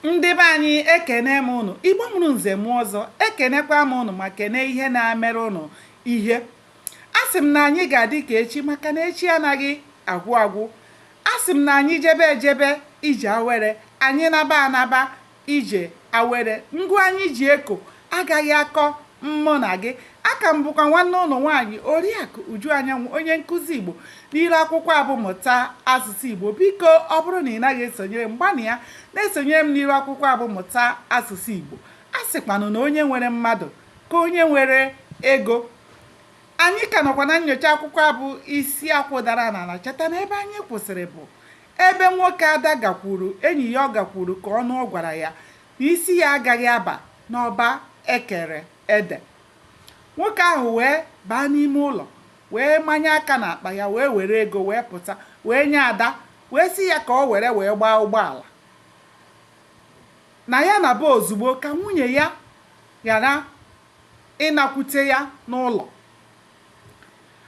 Ndị be anyị ekene m unu, Igbo mụrụ nze m ọzọ, ekenekwa m unu ma kene ihe na-emere unu ihe. Asị m na anyị ga-adị ka echi maka na echi anaghị agwụ agwụ. Asị m na anyị jebe ejebe ije awere, anyị naba anaba ije awere. Ngụ anyị ji eko agaghị akọ mmụ na gị. Aka m bụkwa nwanne ụlọ nwaanyị Oriakụ Uju Anyanwụ, onye nkụzi Igbo n'iru akwụkwọ abụmụta asụsụ Igbo. Biko ọ bụrụ na ị naghị esonyere m, gbanị ya na-esonyere m n'iru akwụkwọ abụmụta asụsụ Igbo. A sịkwanụ na onye nwere mmadụ ka onye nwere ego. Anyị ka nọkwa na nnyocha akwụkwọ abụ isi akwụ dara n'ala. Cheta na ebe anyị kwụsịrị bụ ebe nwoke Ada gakwuru enyi ya, ọ gakwuru ka ọnụ ọ gwara ya na isi ya agaghị aba n'ọba ekere ede. Nwoke ahụ wee baa n'ime ụlọ wee manye aka n'akpa ya, wee were ego wee pụta wee nye Ada, wee sị ya ka ọ were wee gbaa ụgbọala na ya na be ozugbo ka nwunye ya ghara ịnakwute ya n'ụlọ.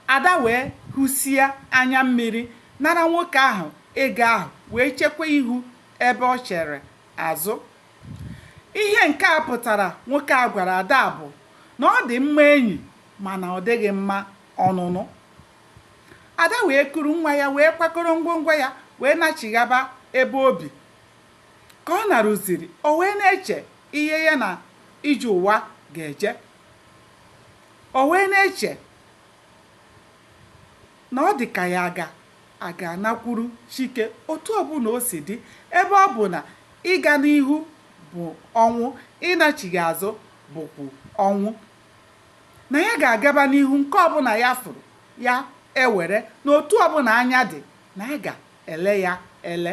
Ada wee hụsie anya mmiri nara nwoke ahụ ego ahụ, wee chekwa ihu ebe ọ chere azụ. Ihe nke a pụtara nwoke a gwara Ada bụ na ọ dị mma enyi mana ọ dịghị mma ọnụnụ. Ada wee kuru nwa ya wee kwakọrọ ngwongwo ya wee nachighaba ebe obi. Ka ọ narụziri, o wee na-eche ihe ya na ije ụwa ga-eje. O wee na-eche na ọ dị ka ya aga anakwuru Chike otu ọbụla o si dị, ebe ọ bụ na ịga n'ihu bụ ọnwụ, ịnachighị azụ bụkwa ọnwụ. Na ya ga-agaba n'ihu, nke ọbụla ya fụrụ ya ewere, na otu ọbụla anya dị na a ga-ele ya ele.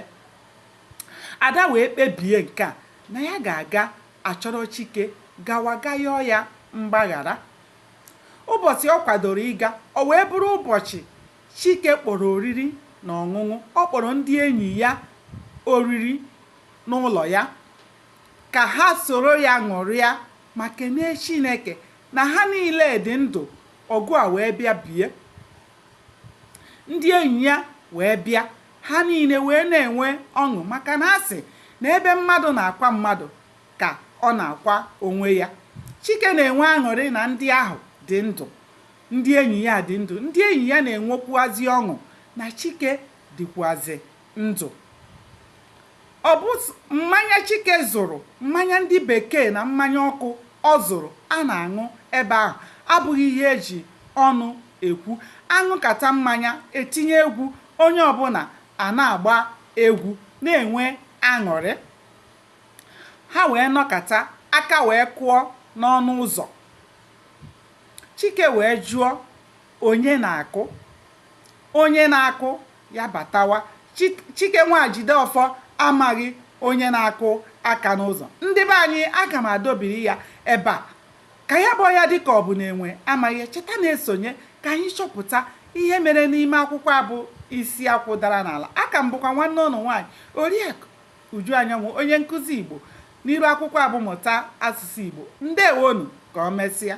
Ada wee kpebie nke a, na ya ga-aga achọrọ Chike gawa yọọ ya mgbaghara. Ụbọchị ọ kwadoro ịga, o wee bụrụ ụbọchị Chike kpọrọ oriri na ọṅụṅụ. Ọ kpọrọ ndị enyi ya oriri n'ụlọ ya ka ha soro ya ṅụrịa ma kenee Chineke na ha niile dị ndụ. Ọgụ a wee bịa bie, ndị enyi ya wee bịa, ha niile wee na-enwe ọṅụ maka na asị na ebe mmadụ na-akwa mmadụ ka ọ na-akwa onwe ya. Chike na-enwe aṅụrị na ndị ahụ dị ndụ, ndị enyi ya dị ndụ, ndị enyi ya na-enwekwuazị ọṅụ na Chike dịkwazị ndụ. Ọ bụ mmanya Chike zụrụ, mmanya ndị bekee na mmanya ọkụ ọ zụrụ a na-aṅụ ebe ahụ, abụghị ihe eji ọnụ ekwu. Aṅụkata mmanya etinye egwu, onye ọbụla a na-agba egwu na-enwe aṅụrị. Ha wee nọkata, aka wee kụọ n'ọnụ ụzọ. Chike wee jụọ onye na-akụ. Onye na-akụ ya batawa. Chike nwa Jideọfọ amaghị onye na-akụ aka n'ụzọ. Ndị be anyị, aga m adọbiri ya ebe a ka ya kpọọ ya dịka ọ bụ na enwe amaghị. Cheta na-esonye ka anyị chọpụta ihe mere n'ime akwụkwọ abụ isi akwụ dara n'ala. Aka m bụkwa nwanne ụlọ nwaanyị Oriakụ Uju Anyanwụ, onye nkụzi Igbo n'iru akwụkwọ abụmụta asụsụ Igbo. Ndewonu, ka o mesịa.